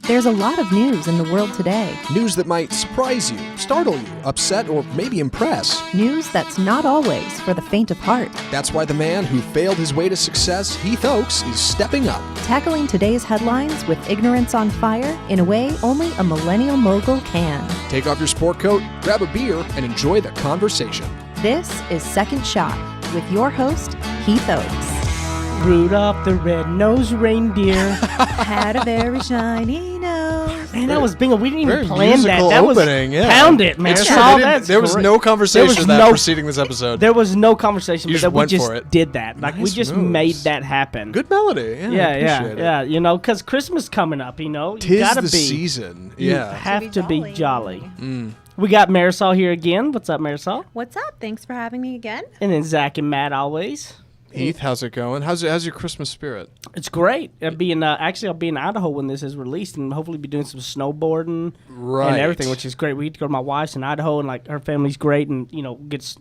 There's a lot of news in the world today. News that might surprise you, startle you, upset, or maybe impress. News that's not always for the faint of heart. That's why the man who failed his way to success, Heath Oakes, is stepping up. Tackling today's headlines with ignorance on fire in a way only a millennial mogul can. Take off your sport coat, grab a beer, and enjoy the conversation. This is Second Shot with your host, Heath Oakes. Rudolph the red-nosed reindeer Had a very shiny nose. Man, that was bingo. We didn't even Very plan that. musical That opening, was yeah. Pound it, man. It's true. There was no conversation of that preceding this episode. There was no conversation, You but just we went just for it. did that. Like we Nice just moves. made that happen. Good melody. Yeah, I appreciate it. yeah. You know, because Christmas coming up. You know, you Tis gotta the be season. You Yeah. have to be jolly. We got Marisol here again. What's up, Marisol? What's up? Thanks for having me again. And then Zach and Matt always. Heath, how's it going? How's your Christmas spirit? It's great. I'll be in Idaho when this is released, and hopefully be doing some snowboarding and everything, which is great. We get to go to my wife's in Idaho, and like her family's great, and you know gets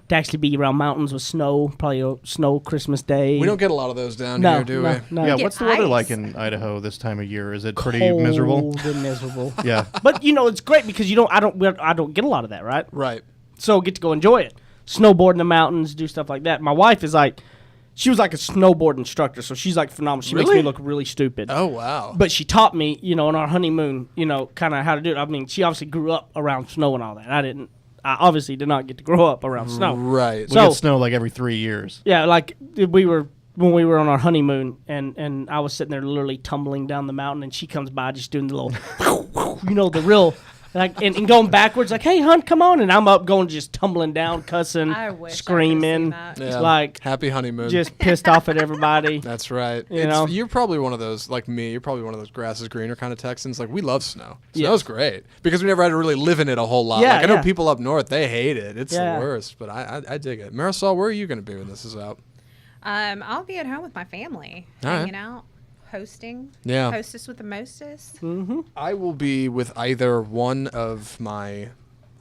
to actually be around mountains with snow. Probably a snow Christmas day. We don't get a lot of those down here, do we? No. Yeah, Get what's the weather ice. like in Idaho this time of year? Is it pretty Cold miserable? and miserable. Yeah. But you know it's great because I don't get a lot of that, right? Right. So get to go enjoy it, snowboard in the mountains, do stuff like that. My wife is like, she was like a snowboard instructor, so she's like phenomenal. She makes Really? me look really stupid. Oh, wow. But she taught me, you know, on our honeymoon, you know, kind of how to do it. I mean, she obviously grew up around snow and all that. I obviously did not get to grow up around snow. Right. We So- get snow like every 3 years. Yeah, like when we were on our honeymoon, and I was sitting there literally tumbling down the mountain, and she comes by just doing the little, you know, the real, like, and going backwards, like, hey, hon, come on. And I'm up going just tumbling down, cussing, I wish screaming, I could've seen that. Yeah. like, Happy honeymoon. just pissed off at everybody. That's right. You know? You're probably one of those, like me, you're probably one of those grass is greener kind of Texans. Like, we love snow. Yes. Snow's great because we never had to really live in it a whole lot. Yeah, like, I know yeah. people up north, they hate it. It's Yeah. the worst, but I dig it. Marisol, where are you going to be when this is out? I'll be at home with my family, All right. hanging out, hosting. Yeah. Hostess with the mostest. I will be with either one of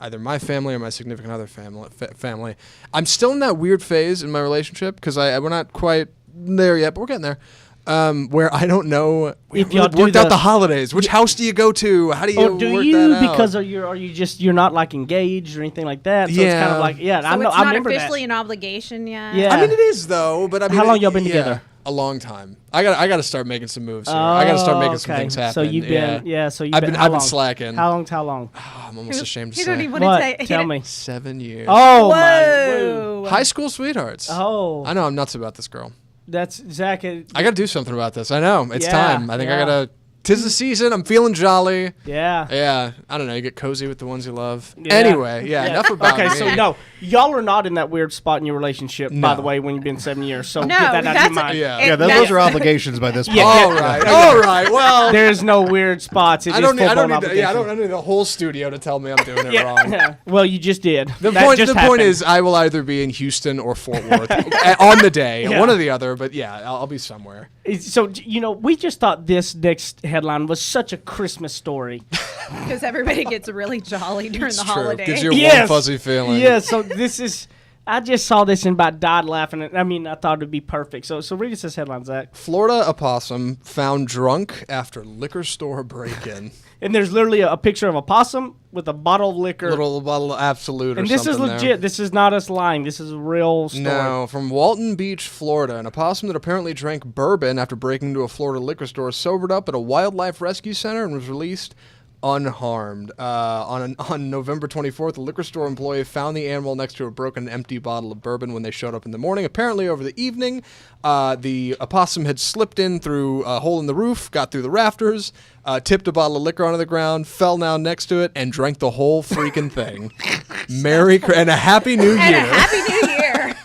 either my family or my significant other family. I'm still in that weird phase in my relationship because we're not quite there yet, but we're getting there. Where I don't know If we y'all haven't do worked out the- the holidays. Which house do you go to? How do you Or do work you? that out? Because are you're not like engaged or anything like that? So it's kind Yeah. of like, yeah, So I know. it's I not remember officially that. an obligation yet. Yeah. I mean, it is though. But I mean, How long y'all been yeah, together? A long time. I got to start making some moves here. I got to start making some okay. things happen. So you've been, so you've I've been. been how long? slacking. How long? Oh, I'm almost ashamed to You don't say. even What? want to say. Tell me. 7 years. Oh my! Whoa. High school sweethearts. Oh, I know I'm nuts about this girl. that's Zach. I got to do something about this. I know. It's Yeah, time. I think I yeah. got to. 'Tis the season. I'm feeling jolly. Yeah. Yeah. I don't know. You get cozy with the ones you love. Yeah. Anyway, yeah, enough about Okay, me. so no, y'all are not in that weird spot in your relationship, by No. the way, when you've been 7 years. So No, get that out of your that's mind. Yeah. Yeah, those are obligations by this point. All right. All right. Well, There's no weird spots. It I is don't need. I full-blown don't need. I obligation. don't need the whole studio to tell me I'm doing it wrong. Yeah. Well, you just did. The That point. just The point happened. is, I will either be in Houston or Fort Worth on the day, Yeah. one or the other. But yeah, I'll be somewhere. So, you know, we just thought this next headline was such a Christmas story. Because everybody gets really jolly during It's the true. holidays. Gives you a Yes. warm, fuzzy feeling. Yeah, so this is, I just saw this and about died laughing. I mean, I thought it'd be perfect. So read us this headline, Zach. Florida opossum found drunk after liquor store break-in. And there's literally a picture of a possum with a bottle of liquor. Little bottle of Absolute or And this is something legit. there. This is not us lying. This is a real story. No, from Walton Beach, Florida. An opossum that apparently drank bourbon after breaking into a Florida liquor store sobered up at a wildlife rescue center and was released unharmed. On November 24th, the liquor store employee found the animal next to a broken empty bottle of bourbon when they showed up in the morning. Apparently, over the evening, the opossum had slipped in through a hole in the roof, got through the rafters, tipped a bottle of liquor onto the ground, fell down next to it, and drank the whole freaking thing. And a Happy New Year. And a Happy New Year.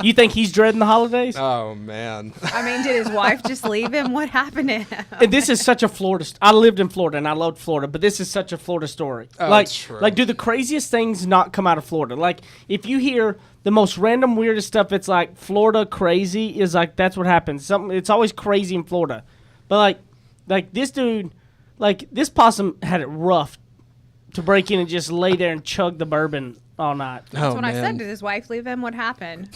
You think he's dreading the holidays? Oh, man. I mean, did his wife just leave him? What happened to him? And this is such a Florida. I lived in Florida and I loved Florida, but this is such a Florida story. Oh, like, it's true. like, do the craziest things not come out of Florida? Like, if you hear the most random, weirdest stuff, it's like Florida crazy is like that's what happens. Something. It's always crazy in Florida, but like this dude, like this possum had it rough to break in and just lay there and chug the bourbon all night. That's what I man. said. Did his wife leave him? What happened?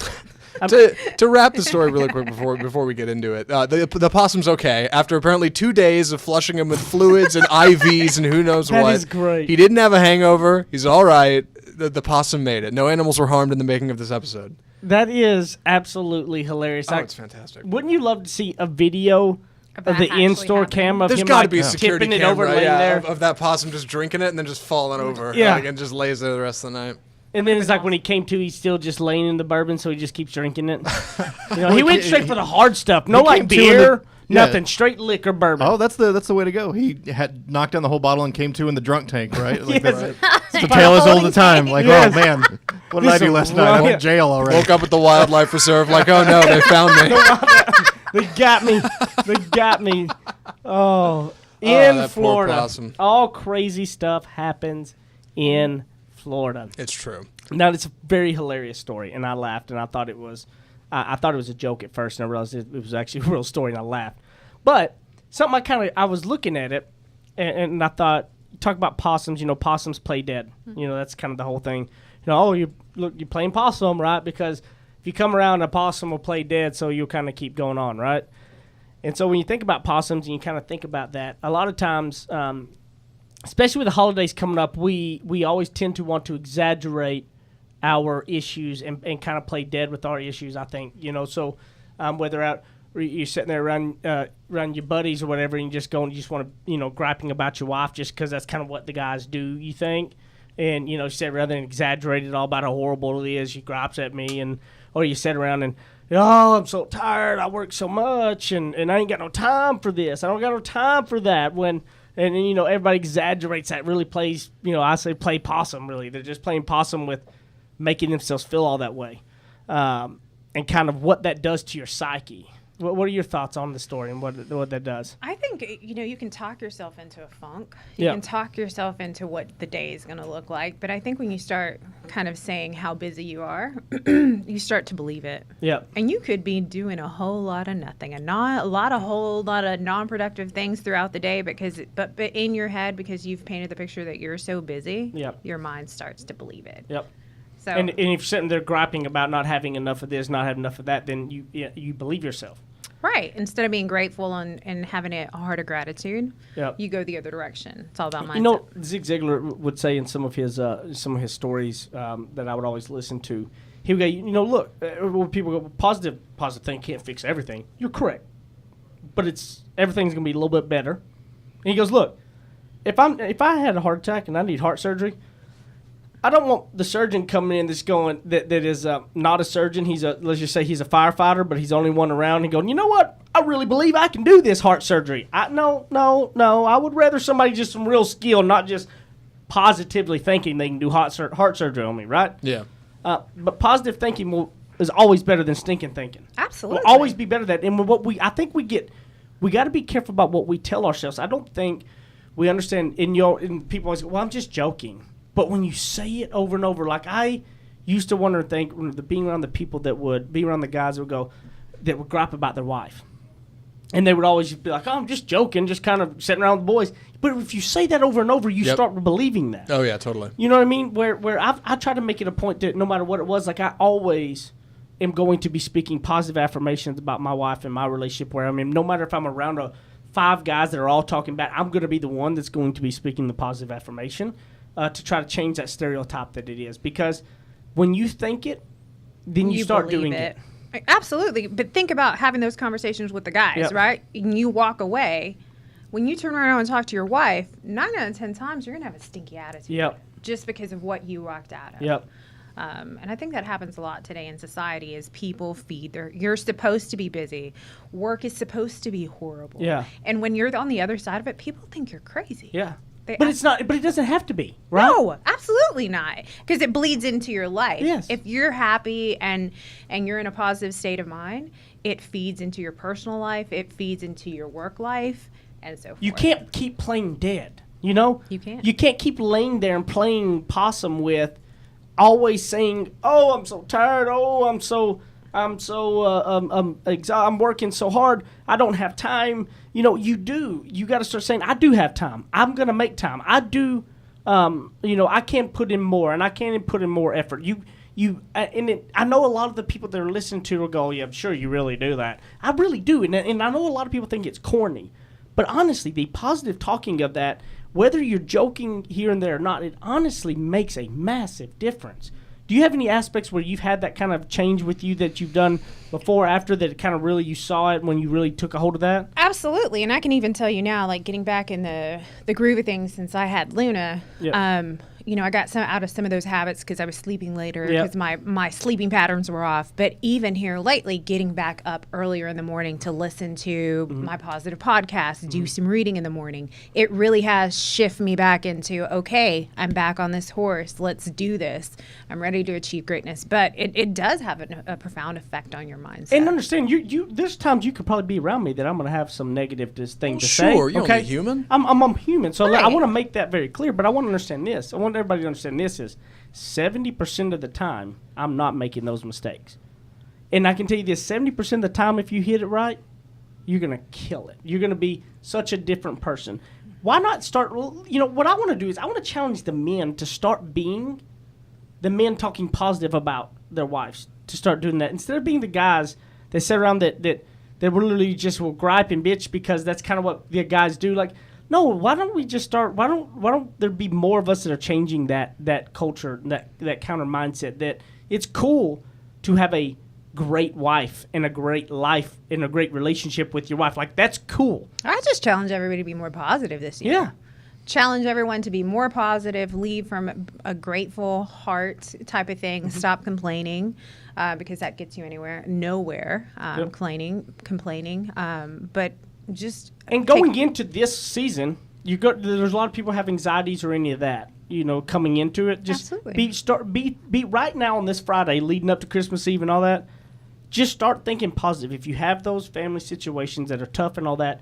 To wrap the story really quick before we get into it, the possum's okay. After apparently 2 days of flushing him with fluids and IVs and who knows That what. is great. He didn't have a hangover. He's all right. The possum made it. No animals were harmed in the making of this episode. That is absolutely hilarious. Oh, it's fantastic. Wouldn't you love to see a video of that the actually in-store happening. camera of There's him got to like be a security tipping it camera over, laying there? of that possum just drinking it and then just falling over. Yeah. And just lays there the rest of the night. And then it's like when he came to, he's still just laying in the bourbon, so he just keeps drinking it. He went straight for the hard stuff. No, like came to in beer, the- nothing. yeah. Straight liquor bourbon. Oh, that's the way to go. He had knocked down the whole bottle and came to in the drunk tank, right? Like Yes. that's the tale as old as the time. Like, Yes. oh man, what did I do last night? I'm in jail already. Woke up at the wildlife reserve like, oh no, they found me. They got me. They got me. Oh, that in poor Florida, possum. all crazy stuff happens in Florida. It's true. Now it's a very hilarious story, and I laughed, and I thought it was, I thought it was a joke at first, and I realized it was actually a real story, and I laughed. But something I was looking at it, and I thought, talk about possums. Possums play dead. That's kind of the whole thing. You're playing possum, right? Because if you come around, a possum will play dead, so you'll kind of keep going on, right? And so when you think about possums and you kind of think about that, a lot of times, especially with the holidays coming up, we always tend to want to exaggerate our issues and kind of play dead with our issues, I think. So whether you're sitting there around your buddies or whatever, and you just want to, griping about your wife just because that's kind of what the guys do, you think. And, you sit rather than exaggerate it all about how horrible it is, she gripes at me, or you sit around and, oh, I'm so tired, I work so much, and I ain't got no time for this, I don't got no time for that, everybody exaggerates that, really plays, I say play possum, really. They're just playing possum with making themselves feel all that way, and kind of what that does to your psyche. What are your thoughts on the story and what that does? I think, you can talk yourself into a funk. Yeah. You can talk yourself into what the day is going to look like. But I think when you start kind of saying how busy you are, you start to believe it. Yeah. And you could be doing a whole lot of nothing, a whole lot of non-productive things throughout the day, but in your head, because you've painted the picture that you're so busy, Yep. your mind starts to believe it. Yep. So And if you're sitting there griping about not having enough of this, not having enough of that, then you believe yourself. right, instead of being grateful and having a heart of gratitude, Yep. you go the other direction. It's all about mindset. Zig Ziglar would say in some of his stories that I would always listen to, he would go, look, when people go, positive thing can't fix everything. You're correct, but everything's gonna be a little bit better. And he goes, look, if I had a heart attack and I need heart surgery, I don't want the surgeon coming in that's going that is not a surgeon. Let's just say he's a firefighter, but he's the only one around, and going, you know what? I really believe I can do this heart surgery. No. I would rather somebody just some real skill, not just positively thinking they can do heart surgery on me, right? Yeah. But positive thinking is always better than stinking thinking. Absolutely. Will always be better than that. And I think we got to be careful about what we tell ourselves. I don't think we understand. And people always go, well, I'm just joking. But when you say it over and over, like I used to wonder and think, being around the people that would be around the guys that would gripe about their wife. And they would always just be like, oh, I'm just joking, just kind of sitting around with the boys. But if you say that over and over, you start believing that. Oh, yeah, totally. You know what I mean? Where I try to make it a point that no matter what it was, like I always am going to be speaking positive affirmations about my wife and my relationship where no matter if I'm around 5 guys that are all talking bad, I'm going to be the one that's going to be speaking the positive affirmation. To try to change that stereotype that it is. Because when you think it, then you start doing it. Absolutely. But think about having those conversations with the guys, Yep. right? And you walk away. When you turn around and talk to your wife, 9 out of 10 times, you're going to have a stinky attitude. Yep. Just because of what you walked out of. Yep. And I think that happens a lot today in society is people you're supposed to be busy. Work is supposed to be horrible. Yeah. And when you're on the other side of it, people think you're crazy. Yeah. But it's not. But it doesn't have to be, right? No, absolutely not. Because it bleeds into your life. Yes. If you're happy and you're in a positive state of mind, it feeds into your personal life. It feeds into your work life, and so forth. You can't keep playing dead. You know. You can't. You can't keep laying there and playing possum with, always saying, "Oh, I'm so tired. Oh, I'm working so hard. I don't have time." You do. You got to start saying, "I do have time. I'm gonna make time. I do." I can put in more, and I can put in more effort. I know a lot of the people that are listening to will go, yeah, I'm sure you really do that. I really do, and I know a lot of people think it's corny, but honestly, the positive talking of that, whether you're joking here and there or not, it honestly makes a massive difference. Do you have any aspects where you've had that kind of change with you that you've done before or after that kind of really you saw it when you really took a hold of that? Absolutely. And I can even tell you now, like getting back in the groove of things since I had Luna, I got out of some of those habits because I was sleeping later because my sleeping patterns were off. But even here lately, getting back up earlier in the morning to listen to my positive podcast, do some reading in the morning, it really has shifted me back into, okay, I'm back on this horse. Let's do this. I'm ready to achieve greatness. But it does have a profound effect on your mindset. And understand, you there's times you could probably be around me that I'm going to have some negative thing to say. Sure, you're only human. I'm human, so Right. I want to make that very clear. But I want to understand this. I want everybody to understand this is 70% of the time I'm not making those mistakes. And I can tell you this, 70% of the time if you hit it right, you're going to kill it. You're going to be such a different person. Why not start, what I want to do is I want to challenge the men to start being the men talking positive about their wives, to start doing that. Instead of being the guys that sit around that literally just will gripe and bitch because that's kind of what the guys do. Like, no, why don't we just start? Why don't there be more of us that are changing that culture, that counter mindset that it's cool to have a great wife and a great life and a great relationship with your wife. Like, that's cool. I just challenge everybody to be more positive this year. Yeah. Challenge everyone to be more positive, leave from a grateful heart type of thing, stop complaining, because that gets you nowhere, complaining, but just... And going into this season, there's a lot of people have anxieties or any of that, coming into it. Just Absolutely. be right now on this Friday leading up to Christmas Eve and all that. Just start thinking positive. If you have those family situations that are tough and all that,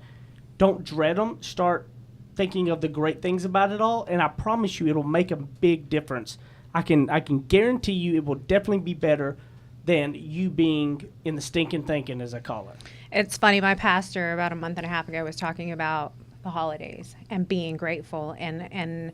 don't dread them. Start thinking of the great things about it all, and I promise you it'll make a big difference. I can guarantee you it will definitely be better than you being in the stinking thinking, as I call it. It's funny, my pastor about a month and a half ago was talking about the holidays and being grateful and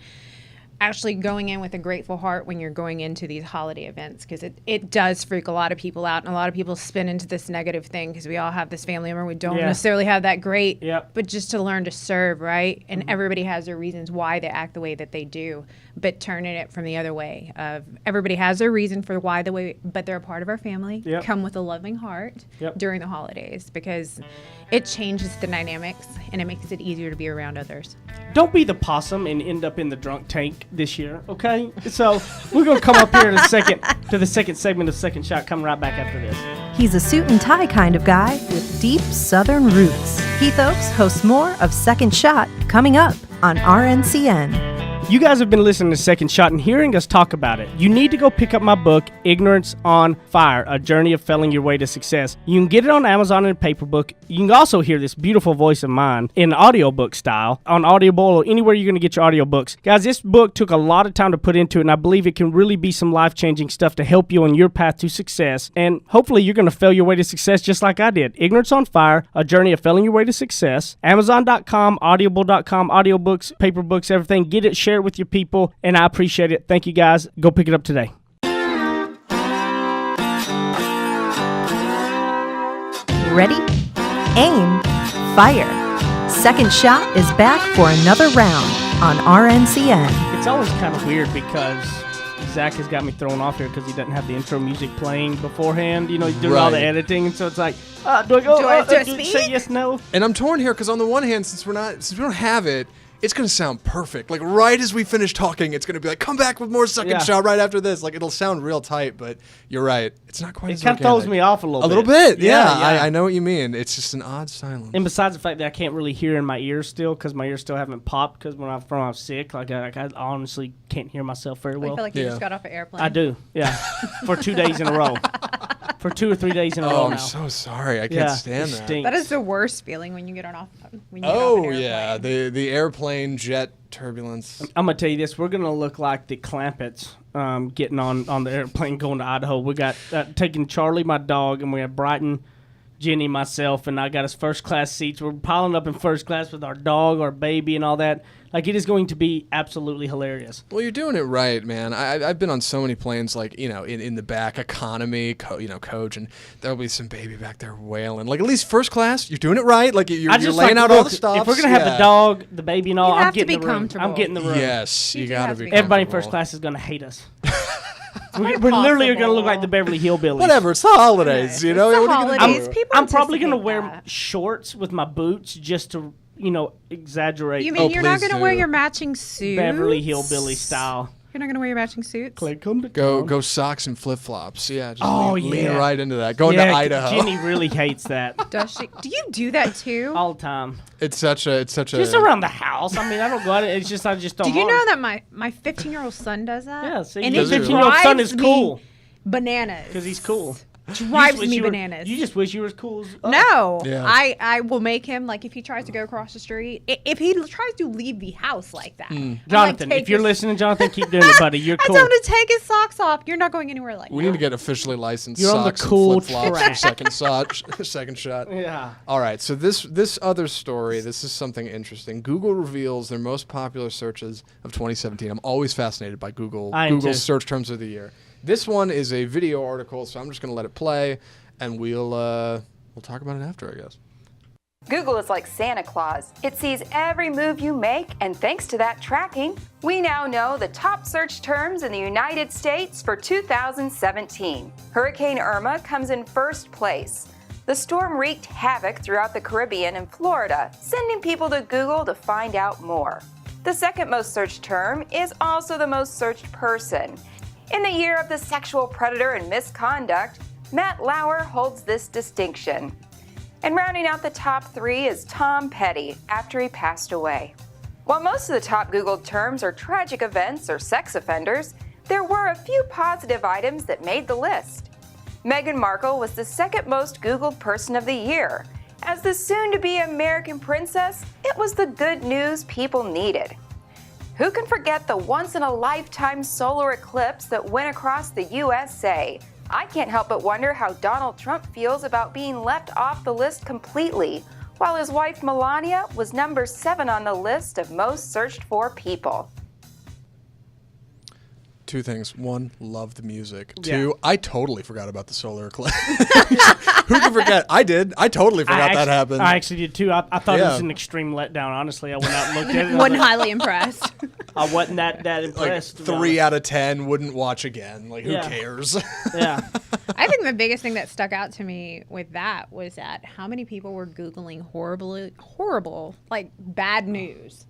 actually going in with a grateful heart when you're going into these holiday events, because it does freak a lot of people out, and a lot of people spin into this negative thing because we all have this family member we don't necessarily have that great, but just to learn to serve, right? And everybody has their reasons why they act the way that they do, but turning it from the other way of everybody has their reason for why the way, but they're a part of our family. Come with a loving heart during the holidays, because it changes the dynamics and it makes it easier to be around others. Don't be the possum and end up in the drunk tank this year, okay? So we're going to come up here to the second segment of Second Shot, coming right back after this. He's a suit and tie kind of guy with deep Southern roots. Heath Oakes hosts more of Second Shot coming up on RNCN. You guys have been listening to Second Shot and hearing us talk about it. You need to go pick up my book, Ignorance on Fire, A Journey of Failing Your Way to Success. You can get it on Amazon in a paper book. You can also hear this beautiful voice of mine in audiobook style on Audible or anywhere you're going to get your audiobooks. Guys, this book took a lot of time to put into it, and I believe it can really be some life-changing stuff to help you on your path to success. And hopefully you're going to fail your way to success just like I did. Ignorance on Fire, A Journey of Failing Your Way to Success. Amazon.com, Audible.com, audiobooks, paper books, everything. Get it, share it with your people, and I appreciate it. Thank you, guys. Go pick it up today. Ready? Aim. Fire. Second Shot is back for another round on RNCN. It's always kind of weird because Zach has got me thrown off here because he doesn't have the intro music playing beforehand. He's doing all the editing, and so it's like, do I go? Do I speak? Say yes, no? And I'm torn here because on the one hand, since we don't have it, it's going to sound perfect. Like, right as we finish talking, it's going to be like, come back with more Second Shot right after this. Like, it'll sound real tight, but you're right. It's not quite as It kind of organic. throws me off a little bit. A little bit, yeah. Yeah. I know what you mean. It's just an odd silence. And besides the fact that I can't really hear in my ears still because my ears still haven't popped because when I was sick, I honestly can't hear myself very I well. feel like you just got off an airplane. I do, yeah. For 2 days in a row. For 2 or 3 days in a row Oh, now. I'm so sorry. I can't stand that. That is the worst feeling when you get off an airplane. Yeah, the airplane jet turbulence. I'm going to tell you this. We're going to look like the Clampetts getting on the airplane going to Idaho. We got taking Charlie, my dog, and we have Brighton Jenny, myself, and I got us first class seats. We're piling up in first class with our dog, our baby, and all that. Like, it is going to be absolutely hilarious. Well, you're doing it right, man. I've been on so many planes, like, in the back, economy, coach, and there'll be some baby back there wailing. Like, at least first class, you're doing it right. Like, you're laying out all the stops. If we're going to have the dog, the baby, and all, I'm getting the room. I'm getting the room. Yes, you got to be Everybody in first class is going to hate us. We're literally going to look like the Beverly Hillbillies. Whatever, it's the holidays, you know? It's the What are you gonna holidays. do? People I'm probably going to anticipate wear that. shorts with my boots just to, exaggerate. You mean you're not please going to wear do. your matching suits? Beverly Hillbilly style. You're not going to wear your matching suits? Go socks and flip-flops. Yeah, just lean yeah. right into that. Going to Idaho. Jenny really hates that Does she? Do you do that too? all the time. It's such a Just around the house. I mean, I don't go out. It's just I just don't. Do you want know it. that my 15-year-old son does that? Yeah, see, and your it 15-year-old son is drives cool me bananas. because he's cool. Drives me bananas. You just wish you were as cool as us. No, Yeah. I will make him, like, if he tries to go across the street, if he tries to leave the house like that. Jonathan, if you're listening, Jonathan, keep doing it, buddy. You're I cool. tell him to take his socks off. You're not going anywhere like We that. need to get officially licensed You're on the socks cool and flip-flops for track. second shot. Yeah. All right, so this other story, this is something interesting. Google reveals their most popular searches of 2017. I'm always fascinated by Google's too. search terms of the year. This one is a video article, so I'm just going to let it play, and we'll talk about it after, I guess. Google is like Santa Claus. It sees every move you make, and thanks to that tracking, we now know the top search terms in the United States for 2017. Hurricane Irma comes in first place. The storm wreaked havoc throughout the Caribbean and Florida, sending people to Google to find out more. The second most searched term is also the most searched person. In the year of the sexual predator and misconduct, Matt Lauer holds this distinction. And rounding out the top three is Tom Petty after he passed away. While most of the top Googled terms are tragic events or sex offenders, there were a few positive items that made the list. Meghan Markle was the second most Googled person of the year. As the soon-to-be American princess, it was the good news people needed. Who can forget the once-in-a-lifetime solar eclipse that went across the USA? I can't help but wonder how Donald Trump feels about being left off the list completely, while his wife Melania was number 7 on the list of most searched for people. Two things. One, love the music. Yeah. Two, I totally forgot about the solar eclipse. Who can forget? I did. I totally forgot that happened. I actually did too. I thought it was Yeah. an extreme letdown. Honestly, I went out and looked at it. and Wasn't I, highly impressed. I wasn't that like impressed. to be 3 honest. out of 10 wouldn't watch again. Like, who Yeah. cares? Yeah. I think the biggest thing that stuck out to me with that was that how many people were Googling horrible, like bad news.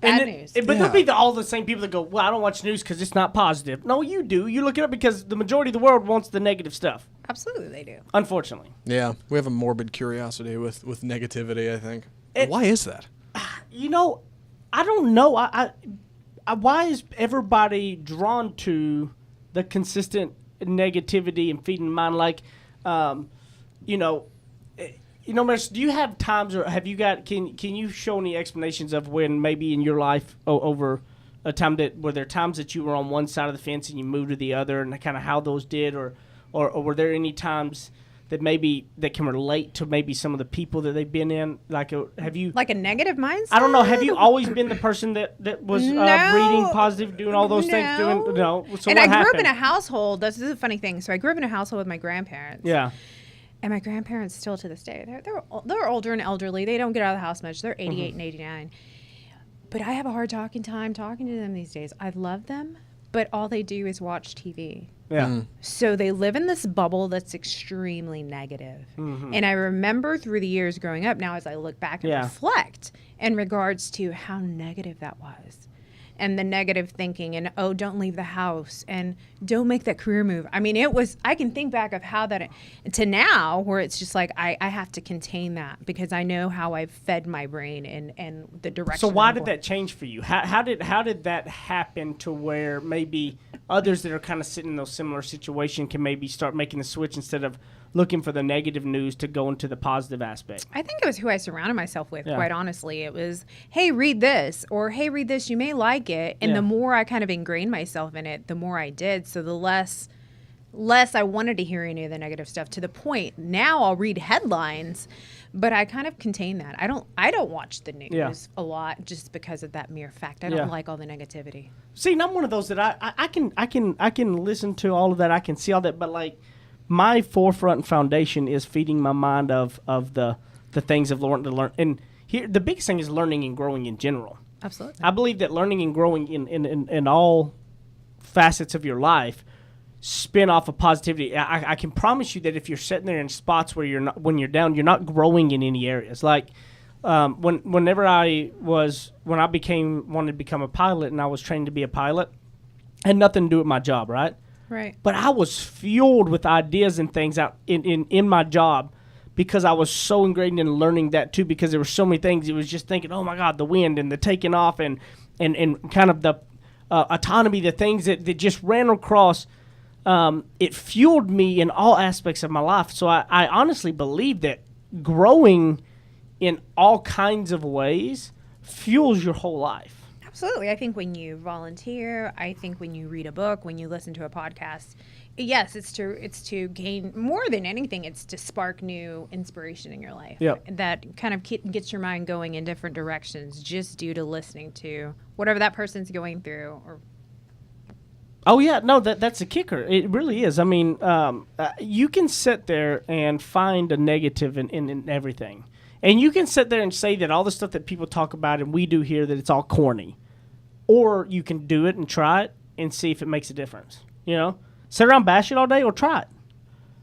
Bad news. But there'll be all the same people that go, well, I don't watch news because it's not positive. No, you do. You look it up because the majority of the world wants the negative stuff. Absolutely, they do. Unfortunately. Yeah, we have a morbid curiosity with negativity, I think. Why is that? I don't know. I why is everybody drawn to the consistent negativity and feeding mind? Like, Marisol, do you have times, or have you got? Can you show any explanations of when maybe in your life over a time were there times that you were on one side of the fence and you moved to the other, and kind of how those did, or were there any times that maybe that can relate to maybe some of the people that they've been in? Like, have you? Like a negative mindset? I don't know. Have you always been the person that was reading positive, doing all those things? No. So and what I grew up happened? in a household. This is a funny thing. So I grew up in a household with my grandparents. Yeah. And my grandparents still to this day, they're older and elderly. They don't get out of the house much. They're 88 Mm-hmm. and 89. But I have a hard time talking to them these days. I love them, but all they do is watch TV. Yeah. So they live in this bubble that's extremely negative. Mm-hmm. And I remember through the years growing up now as I look back and reflect in regards to how negative that was. And the negative thinking and, oh, don't leave the house and don't make that career move. I mean, I can think back of how that, to now where it's just like, I have to contain that because I know how I've fed my brain and the direction. So why I'm did going. that change for you? How did that happen to where maybe others that are kind of sitting in those similar situations can maybe start making the switch instead of looking for the negative news to go into the positive aspect? I think it was who I surrounded myself with, quite honestly. It was, hey, read this, or hey, read this, you may like it. And the more I kind of ingrained myself in it, the more I did. So the less less I wanted to hear any of the negative stuff, to the point now I'll read headlines, but I kind of contain that. I don't watch the news a lot just because of that mere fact. I don't like all the negativity. See, and I'm one of those that I can listen to all of that. I can see all that, but like my forefront and foundation is feeding my mind of the things I've learned to learn. And here, the biggest thing is learning and growing in general. Absolutely. I believe that learning and growing in all facets of your life spin off of positivity. I can promise you that if you're sitting there in spots where when you're down, you're not growing in any areas. Like when I wanted to become a pilot and I was trained to be a pilot, I had nothing to do with my job, right? Right. But I was fueled with ideas and things out in my job because I was so ingrained in learning that too, because there were so many things. It was just thinking, oh my God, the wind and the taking off and kind of the autonomy, the things that just ran across. It fueled me in all aspects of my life. So I honestly believe that growing in all kinds of ways fuels your whole life. Absolutely. I think when you volunteer, I think when you read a book, when you listen to a podcast, yes, it's to gain more than anything. It's to spark new inspiration in your life. Yep. That kind of gets your mind going in different directions just due to listening to whatever that person's going through. Or oh yeah, no, that's a kicker. It really is. I mean, you can sit there and find a negative in everything. And you can sit there and say that all the stuff that people talk about and we do here, that it's all corny. Or you can do it and try it and see if it makes a difference. You know? Sit around bash it all day or try it.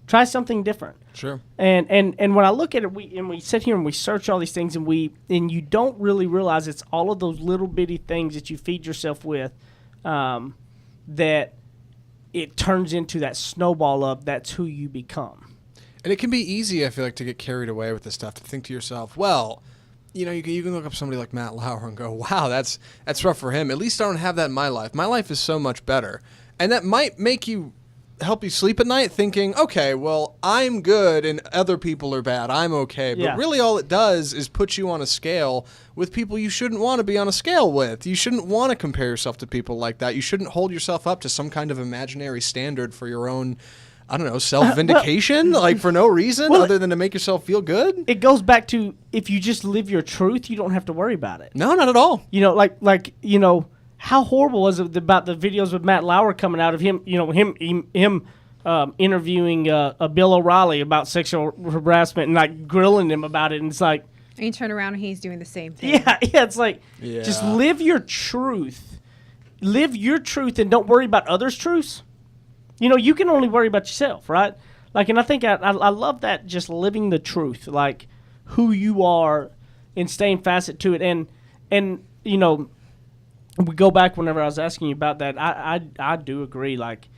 Try something different. Sure. And when I look at it, we sit here and we search all these things and you don't really realize it's all of those little bitty things that you feed yourself with that it turns into that snowball of that's who you become. And it can be easy, I feel like, to get carried away with this stuff, to think to yourself, well, you know, you can look up somebody like Matt Lauer and go, wow, that's rough for him. At least I don't have that in my life. My life is so much better. And that might help you sleep at night thinking, okay, well, I'm good and other people are bad. I'm okay. But really all it does is put you on a scale with people you shouldn't want to be on a scale with. You shouldn't want to compare yourself to people like that. You shouldn't hold yourself up to some kind of imaginary standard for your own, I don't know, self-vindication, like for no reason other than to make yourself feel good. It goes back to if you just live your truth, you don't have to worry about it. No, not at all. You know, like you know, how horrible was it about the videos with Matt Lauer coming out of him, you know, him interviewing Bill O'Reilly about sexual harassment and like grilling him about it, and it's like, and you turn around and he's doing the same thing. Yeah, it's like, just live your truth. Live your truth and don't worry about others' truths. You know, you can only worry about yourself, right? Like, and I think I love that, just living the truth, like who you are and staying facet to it. And you know, we go back whenever I was asking you about that, I do agree, like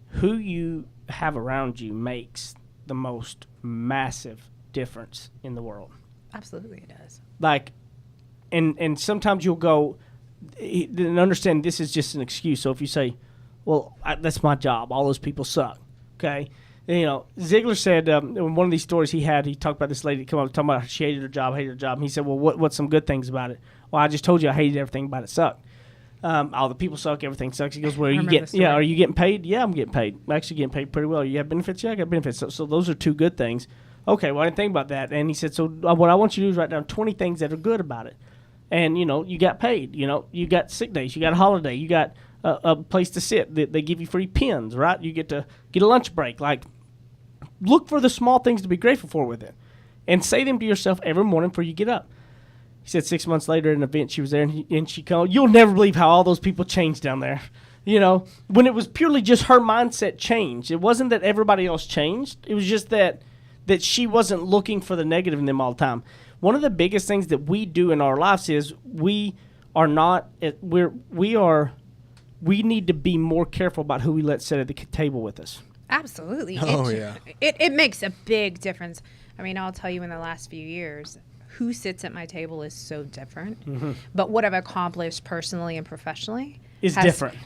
who you have around you makes the most massive difference in the world. Absolutely it does. Like, and sometimes you'll go and understand this is just an excuse. So if you say, well, that's my job, all those people suck, okay? And, you know, Ziegler said in one of these stories he talked about this lady come up talking about she hated her job, and he said, well, what's some good things about it? Well, I just told you I hated everything about it sucked. All the people suck, everything sucks. He goes, well, are you getting paid? Yeah, I'm getting paid. I'm actually getting paid pretty well. You have benefits? Yeah, I got benefits. So those are two good things. Okay, well, I didn't think about that. And he said, so what I want you to do is write down 20 things that are good about it. And, you know, you got paid. You know, you got sick days. You got a holiday. You got a place to sit. They give you free pens, right? You get to get a lunch break. Like, look for the small things to be grateful for with it. And say them to yourself every morning before you get up. He said 6 months later at an event she was there, and she called, you'll never believe how all those people changed down there. You know, when it was purely just her mindset changed. It wasn't that everybody else changed. It was just that she wasn't looking for the negative in them all the time. One of the biggest things that we do in our lives is we need to be more careful about who we let sit at the table with us. Absolutely. Yeah. It makes a big difference. I mean, I'll tell you in the last few years, who sits at my table is so different. Mm-hmm. But what I've accomplished personally and professionally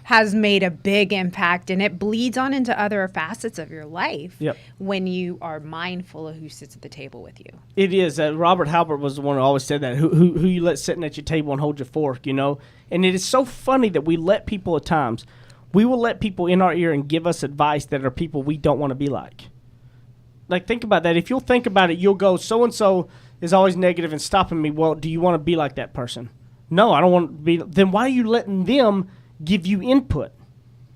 has made a big impact, and it bleeds on into other facets of your life when you are mindful of who sits at the table with you. It is. Robert Halbert was the one who always said that, who you let sitting at your table and hold your fork, you know. And it is so funny that we let people at times, we will let people in our ear and give us advice that are people we don't want to be like. Like, think about that. If you'll think about it, you'll go, so-and-so is always negative and stopping me. Well, do you want to be like that person? No, I don't want to be. Then why are you letting them give you input?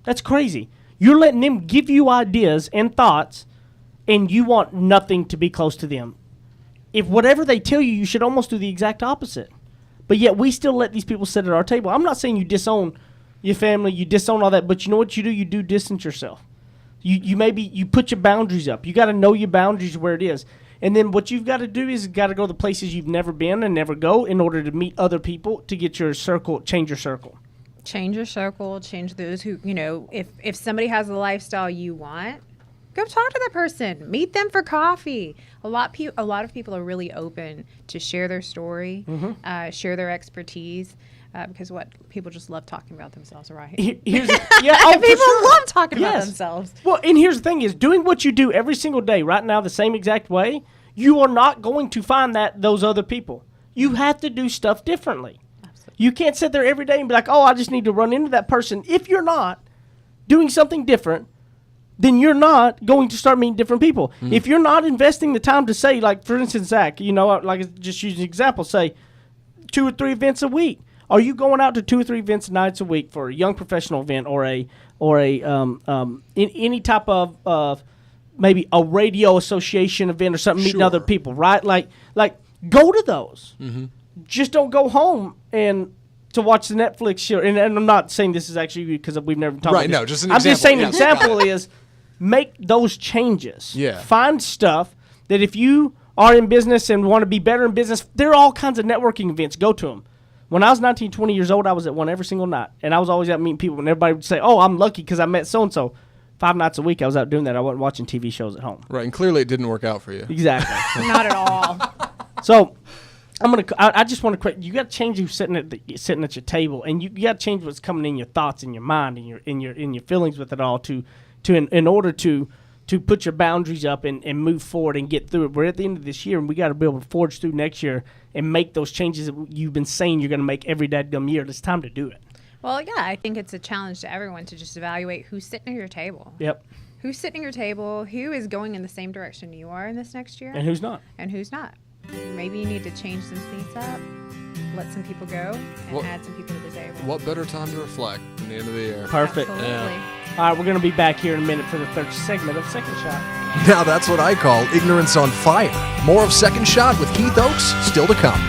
That's crazy. You're letting them give you ideas and thoughts, and you want nothing to be close to them. If whatever they tell you, you should almost do the exact opposite. But yet we still let these people sit at our table. I'm not saying you disown your family, you disown all that, but you know what you do? You do distance yourself. You put your boundaries up. You got to know your boundaries where it is. And then what you've got to do is got to go to places you've never been and never go in order to meet other people to get your circle, change your circle. Change your circle, change those who, if somebody has the lifestyle you want, go talk to that person. Meet them for coffee. A lot of people are really open to share their story, share their expertise, because people just love talking about themselves, right? People love talking about themselves. Well, and here's the thing is, doing what you do every single day right now the same exact way, you are not going to find those other people. You have to do stuff differently. Absolutely. You can't sit there every day and be like, oh, I just need to run into that person. If you're not doing something different, then you're not going to start meeting different people. If you're not investing the time to say, like, for instance, Zach, like just use an example, say 2 or 3 events a week. Are you going out to 2 or 3 events nights a week for a young professional event or any type of maybe a radio association event or something, meeting other people, right? Like go to those. Just don't go home and to watch the Netflix show. And I'm not saying this is actually because we've never talked about this. No, just an I'm example. just saying an example is make those changes. Yeah. Find stuff that if you are in business and want to be better in business, there are all kinds of networking events. Go to them. When I was 19, 20 years old, I was at one every single night. And I was always out meeting people. And everybody would say, oh, I'm lucky because I met so-and-so. 5 nights a week, I was out doing that. I wasn't watching TV shows at home. Right, and clearly it didn't work out for you. Exactly. Not at all. So I just want to you got to change who's sitting at your table, and you got to change what's coming in your thoughts, in your mind, in your feelings with it all in order to put your boundaries up and move forward and get through it. We're at the end of this year, and we got to be able to forge through next year and make those changes that you've been saying you're going to make every dadgum year. It's time to do it. Well, yeah, I think it's a challenge to everyone to just evaluate who's sitting at your table. Yep. Who's sitting at your table, who is going in the same direction you are in this next year. And who's not. Maybe you need to change some seats up, let some people go, and add some people to the table. What better time to reflect than the end of the year? Perfect. Absolutely. Yeah. All right, we're going to be back here in a minute for the third segment of Second Shot. Now that's what I call ignorance on fire. More of Second Shot with Heath Oakes still to come.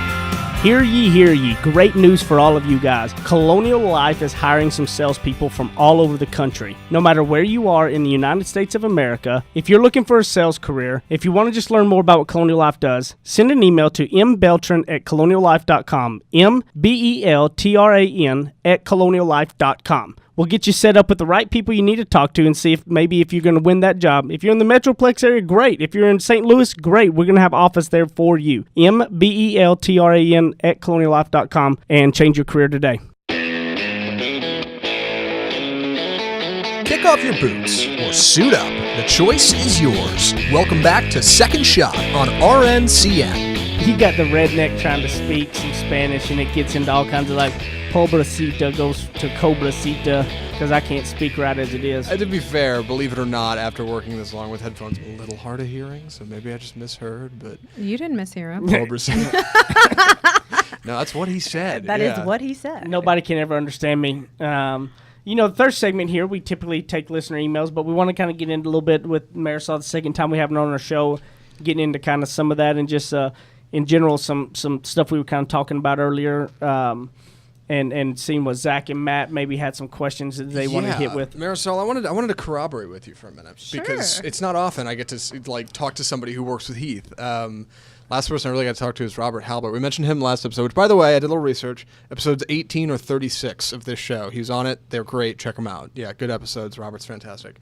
Hear ye, hear ye. Great news for all of you guys. Colonial Life is hiring some salespeople from all over the country. No matter where you are in the United States of America, if you're looking for a sales career, if you want to just learn more about what Colonial Life does, send an email to mbeltran@coloniallife.com, mbeltran@coloniallife.com. We'll get you set up with the right people you need to talk to and see if you're going to win that job. If you're in the Metroplex area, great. If you're in St. Louis, great. We're going to have office there for you. mbeltran@coloniallife.com and change your career today. Kick off your boots or suit up. The choice is yours. Welcome back to Second Shot on RNCN. You got the redneck trying to speak some Spanish, and it gets into all kinds of like pobrecita goes to cobracita because I can't speak right as it is. To be fair, believe it or not, after working this long with headphones, a little hard of hearing, so maybe I just misheard, but... You didn't mishear him. Pobrecita. No, that's what he said. That is what he said. Nobody can ever understand me. The third segment here, we typically take listener emails, but we want to kind of get into a little bit with Marisol, the second time we have her on our show, getting into kind of some of that and just... in general, some stuff we were kind of talking about earlier, and seeing what Zach and Matt maybe had some questions that they want to hit with. Marisol, I wanted to corroborate with you for a minute because it's not often I get to talk to somebody who works with Heath. Last person I really got to talk to is Robert Halbert. We mentioned him last episode, which, by the way, I did a little research. Episodes 18 or 36 of this show. He was on it. They're great. Check them out. Yeah, good episodes. Robert's fantastic.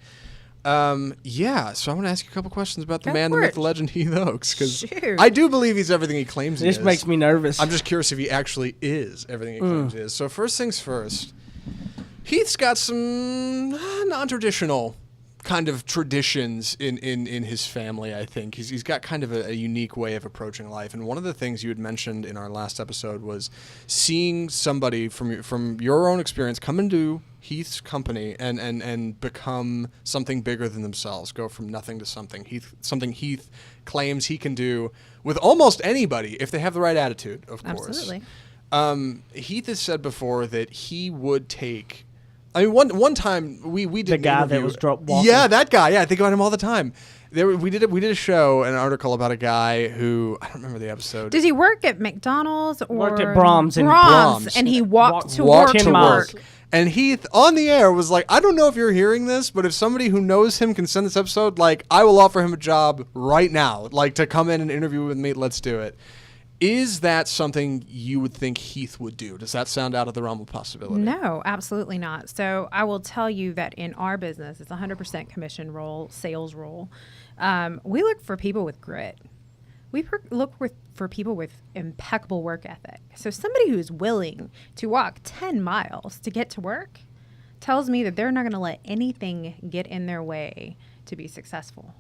So I want to ask you a couple questions about the man, the myth, the legend, Heath Oakes, because I do believe he's everything he claims he is. This makes me nervous. I'm just curious if he actually is everything he claims he is. So first things first, Heath's got some non-traditional kind of traditions in his family, I think. He's got kind of a unique way of approaching life, and one of the things you had mentioned in our last episode was seeing somebody from your own experience come into Heath's company and become something bigger than themselves, go from nothing to something. Something Heath claims he can do with almost anybody if they have the right attitude, of course. Absolutely. Heath has said before that he would take. I mean, one time we did the guy that was walking. Yeah, that guy. Yeah, I think about him all the time. We did a show, an article about a guy who I don't remember the episode. Does he work at McDonald's or worked at Brahms and he walked to work. And Heath on the air was like, I don't know if you're hearing this, but if somebody who knows him can send this episode, like I will offer him a job right now, like to come in and interview with me. Let's do it. Is that something you would think Heath would do? Does that sound out of the realm of possibility? No, absolutely not. So I will tell you that in our business, it's 100% commission role, sales role. We look for people with grit. We look for people with impeccable work ethic. So somebody who's willing to walk 10 miles to get to work tells me that they're not going to let anything get in their way to be successful.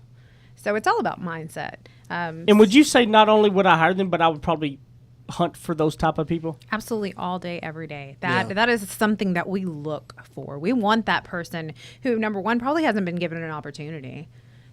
So it's all about mindset. And would you say not only would I hire them, but I would probably hunt for those type of people? Absolutely, all day, every day. That is something that we look for. We want that person who, number one, probably hasn't been given an opportunity.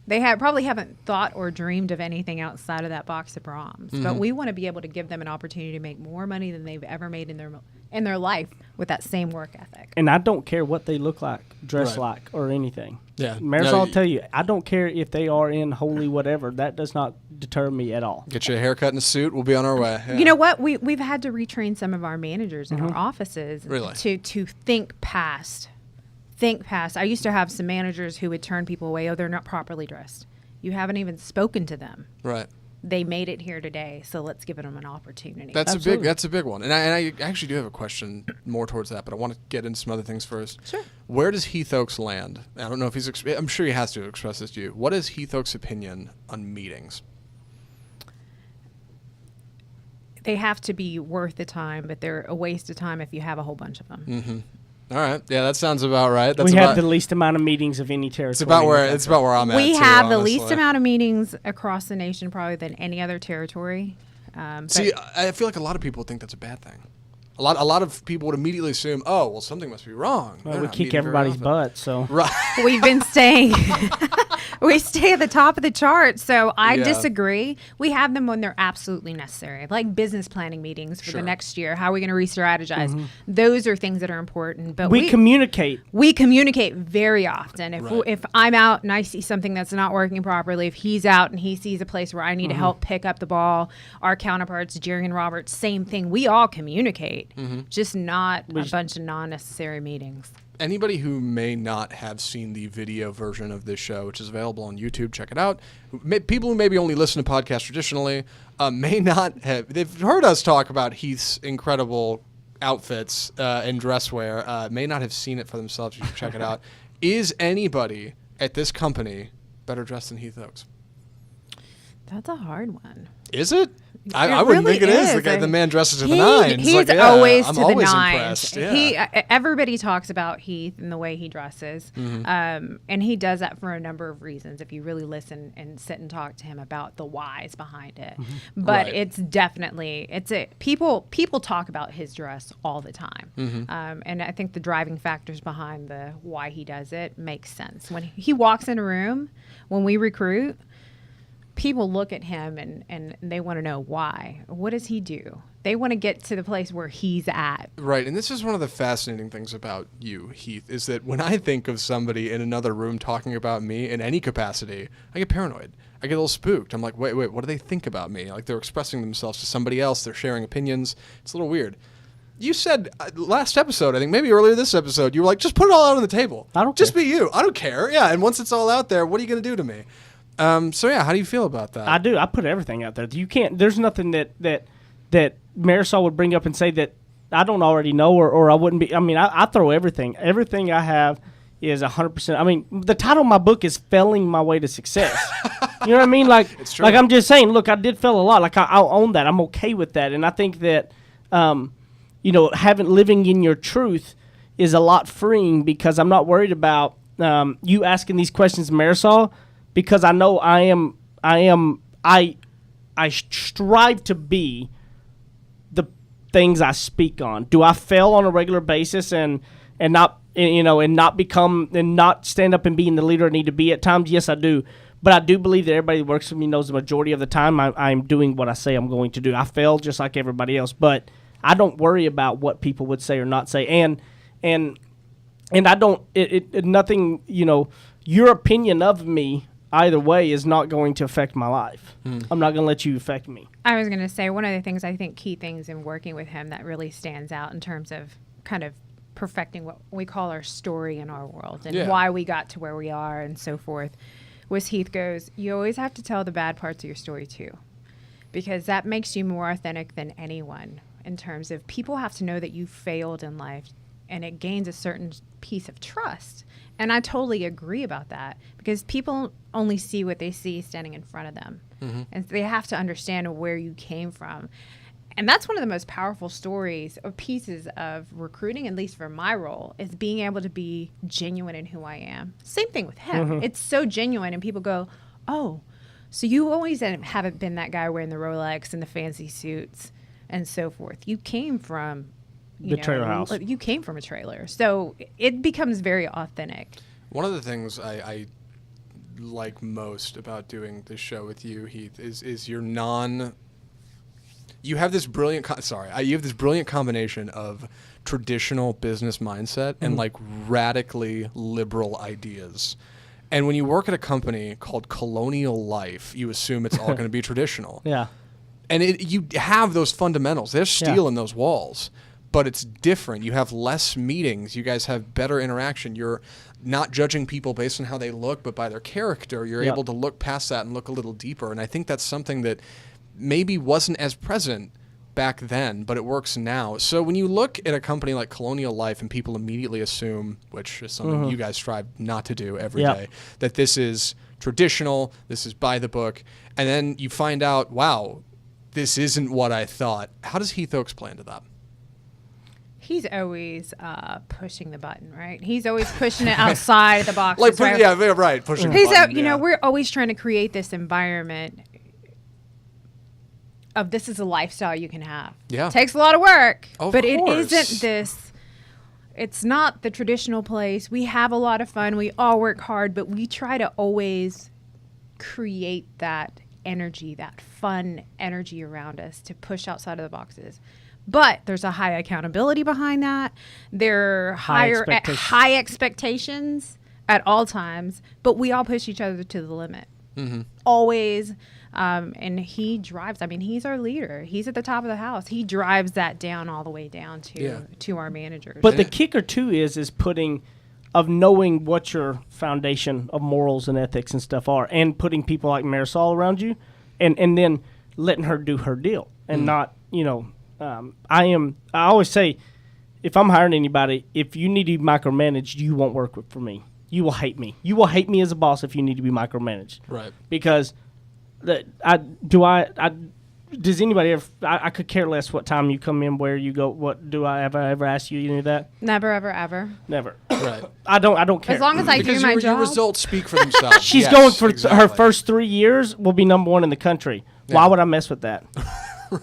They probably haven't thought or dreamed of anything outside of that box of Brahms. Mm-hmm. But we want to be able to give them an opportunity to make more money than they've ever made in their life with that same work ethic. And I don't care what they look like, dress like, or anything. Yeah, Marisol, I'll tell you, I don't care if they are in holy whatever. That does not deter me at all. Get you a haircut and a suit. We'll be on our way. Yeah. You know what? We've had to retrain some of our managers in our offices to think past. I used to have some managers who would turn people away. Oh, they're not properly dressed. You haven't even spoken to them. Right. They made it here today, so let's give them an opportunity. That's a big one. And I actually do have a question more towards that, but I want to get into some other things first. Sure. Where does Heath Oakes land? I don't know if I'm sure he has to express this to you. What is Heath Oakes' opinion on meetings? They have to be worth the time, but they're a waste of time if you have a whole bunch of them. Mm-hmm. All right. Yeah, that sounds about right. We have the least amount of meetings of any territory. It's about where I'm at. We too, have honestly. the least amount of meetings across the nation probably than any other territory. See, I feel like a lot of people think that's a bad thing. A lot of people would immediately assume, oh, well, something must be wrong. Well, we kick everybody's butt, so. Right. We've been staying. We stay at the top of the chart, so I disagree. We have them when they're absolutely necessary, like business planning meetings for the next year. How are we going to re-strategize? Mm-hmm. Those are things that are important. But we communicate. We communicate very often. If I'm out and I see something that's not working properly, if he's out and he sees a place where I need to help pick up the ball, our counterparts, Jerry and Robert, same thing. We all communicate. Just not a bunch of non-necessary meetings. Anybody who may not have seen the video version of this show, which is available on YouTube, check it out. People who maybe only listen to podcasts traditionally may not have. They've heard us talk about Heath's incredible outfits and dress wear. May not have seen it for themselves. You should check it out. Is anybody at this company better dressed than Heath Oakes? That's a hard one. Is it? I wouldn't think it is. The man dresses to the nines. He's always to the nines. Impressed. Yeah. Everybody talks about Heath and the way he dresses, and he does that for a number of reasons. If you really listen and sit and talk to him about the whys behind it, but it's definitely people talk about his dress all the time, and I think the driving factors behind the why he does it makes sense. When he walks in a room, when we recruit, people look at him and they want to know why. What does he do? They want to get to the place where he's at. Right, and this is one of the fascinating things about you, Heath, is that when I think of somebody in another room talking about me in any capacity, I get paranoid. I get a little spooked. I'm like, wait, what do they think about me? Like they're expressing themselves to somebody else. They're sharing opinions. It's a little weird. You said last episode, I think maybe earlier this episode, you were like, just put it all out on the table. I don't Just care. be you. I don't care. Yeah, and once it's all out there, what are you going to do to me? So yeah, how do you feel about that? I do. I put everything out there. You can't. There's nothing that Marisol would bring up and say that I don't already know, or I wouldn't be. I mean, I throw everything. Everything I have is 100%. I mean, the title of my book is "Failing My Way to Success." You know what I mean? Like, it's true. Like I'm just saying. Look, I did fail a lot. Like I'll own that. I'm okay with that, and I think that, living in your truth is a lot freeing because I'm not worried about you asking these questions, Marisol. Because I know I strive to be the things I speak on. Do I fail on a regular basis and not and not stand up and being the leader I need to be at times. Yes, I do. But I do believe that everybody that works for me knows the majority of the time I'm doing what I say I'm going to do. I fail just like everybody else, but I don't worry about what people would say or not say. And I don't, nothing, your opinion of me either way is not going to affect my life. I'm not going to let you affect me. I was going to say, one of the things, I think key things in working with him that really stands out in terms of kind of perfecting what we call our story in our world and why we got to where we are and so forth, was Heath goes, you always have to tell the bad parts of your story too, because that makes you more authentic than anyone in terms of people have to know that you failed in life, and it gains a certain piece of trust. And I totally agree about that, because people only see what they see standing in front of them. And they have to understand where you came from. And that's one of the most powerful stories or pieces of recruiting, at least for my role, is being able to be genuine in who I am. Same thing with him. It's so genuine, and people go, oh, so you always haven't been that guy wearing the Rolex and the fancy suits and so forth. You came from the trailer house. You came from a trailer. So it becomes very authentic. One of the things I like most about doing this show with you, Heath, is your you have this brilliant you have this brilliant combination of traditional business mindset and like radically liberal ideas. And when you work at a company called Colonial Life, you assume it's all going to be traditional. Yeah. And you have those fundamentals. There's steel in those walls, but it's different. You have less meetings. You guys have better interaction. You're not judging people based on how they look, but by their character. You're able to look past that and look a little deeper. And I think that's something that maybe wasn't as present back then, but it works now. So when you look at a company like Colonial Life and people immediately assume, which is something you guys strive not to do every day, that this is traditional, this is by the book, and then you find out, wow, this isn't what I thought. How does Heath Oakes play into that? He's always pushing the button, right? He's always pushing it outside of the box. Like, right, pushing the button. We're always trying to create this environment of this is a lifestyle you can have. Yeah. Takes a lot of work, but course. it isn't this. It's not the traditional place. We have a lot of fun. We all work hard, but we try to always create that energy, that fun energy around us to push outside of the boxes. But there's a high accountability behind that. There are high expectations at all times, but we all push each other to the limit. Always. And he drives. I mean, he's our leader. He's at the top of the house. He drives that down all the way down to our managers. But the kicker too is knowing what your foundation of morals and ethics and stuff are, and putting people like Marisol around you, and then letting her do her deal, and not I always say, if I'm hiring anybody, if you need to be micromanaged, you won't work for me. You will hate me. You will hate me as a boss if you need to be micromanaged. Right. Because does anybody ever? I could care less what time you come in, where you go. What do I ever ask you any of that? Never, ever, ever. Never. Right. I don't care. As long as I do my job. Your results speak for themselves. She's going for her first 3 years will be number one in the country. Yeah. Why would I mess with that?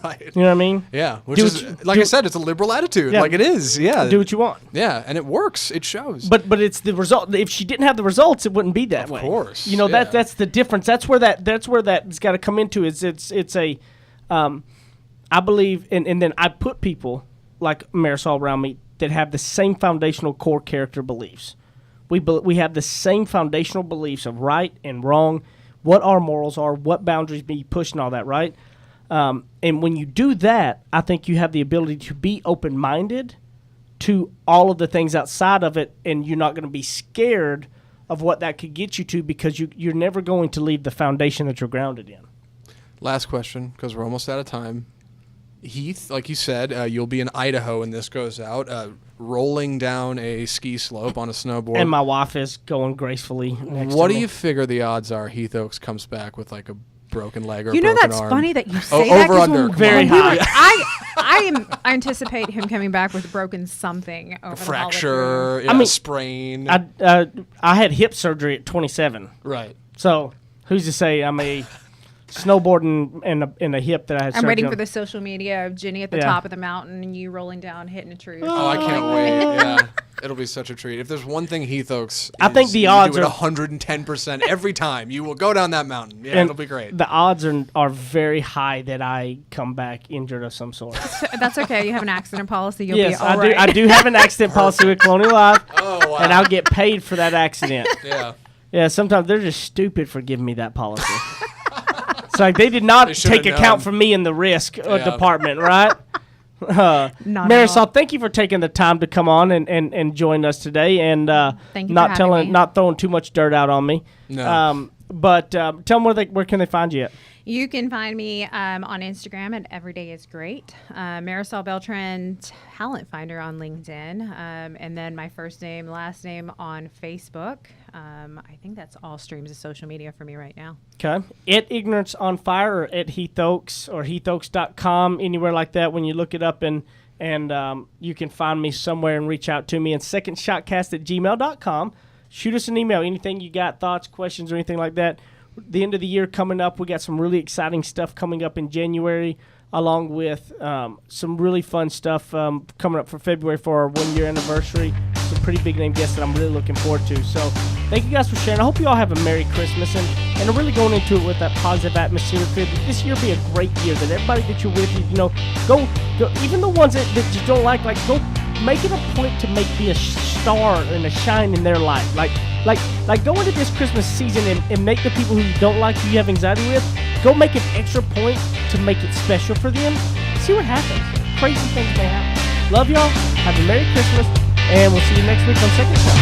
Right. You know what I mean? Yeah. Which is, I said, it's a liberal attitude. Yeah. Like it is. Yeah. Do what you want. Yeah. And it works. It shows. But it's the result. If she didn't have the results, it wouldn't be that way. Of course. That's the difference. That's where that's got to come into. I believe, and then I put people like Marisol around me that have the same foundational core character beliefs. We have the same foundational beliefs of right and wrong, what our morals are, what boundaries be pushed, and all that, right? And when you do that, I think you have the ability to be open-minded to all of the things outside of it, and you're not going to be scared of what that could get you to, because you're never going to leave the foundation that you're grounded in. Last question, because we're almost out of time. Heath, like you said, you'll be in Idaho when this goes out, rolling down a ski slope on a snowboard. And my wife is going gracefully next What to do me. you figure the odds are Heath Oakes comes back with like a broken leg or You know, broken that's arm? funny that you say that. Over under. Very high. I anticipate him coming back with broken something over A fracture, I mean, sprain. I had hip surgery at 27. Right. So who's to say I'm a snowboarding in a hip that I had I'm surgery waiting on. for the social media of Jenny at the top of the mountain and you rolling down, hitting a tree. Oh, I can't wait. Yeah. It'll be such a treat. If there's one thing Heath Oakes, I think the odds do it are 110% every time. You will go down that mountain. Yeah, and it'll be great. The odds are very high that I come back injured of some sort. That's okay. You have an accident policy. You'll Yes, be all right. I do have an accident policy with Colonial Life, Oh wow. and I'll get paid for that accident. Yeah. Yeah, sometimes they're just stupid for giving me that policy. It's like they did not They should've take account known. for me in the risk Yeah. department, right? Not at all. Marisol, thank you for taking the time to come on and join us today, and Thank you for not having me. not throwing too much dirt out on me. No. But tell them where can they find you at? You can find me on Instagram at Everyday is Great. Marisol Beltran, Talent Finder on LinkedIn. And then my first name, last name on Facebook. I think that's all streams of social media for me right now. Okay. At Ignorance on Fire or at Heath Oakes or heathoakes.com, anywhere like that. When you look it up and you can find me somewhere and reach out to me. And secondshotcast@gmail.com. Shoot us an email. Anything you got, thoughts, questions, or anything like that. The end of the year coming up, we got some really exciting stuff coming up in January, along with some really fun stuff coming up for February for our 1-year anniversary. Some pretty big name guests that I'm really looking forward to. So thank you guys for sharing. I hope you all have a Merry Christmas and are really going into it with that positive atmosphere. This year be a great year. That everybody that you're with, go even the ones that you don't like go make it a point to be a star and a shine in their life. Like go into this Christmas season and make the people who you don't like, who you have anxiety with, go make an extra point to make it special for them. See what happens. Crazy things may happen. Love y'all. Have a Merry Christmas. And we'll see you next week on Second Shot.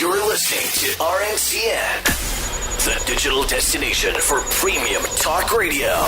You're listening to RNCN, the digital destination for premium talk radio.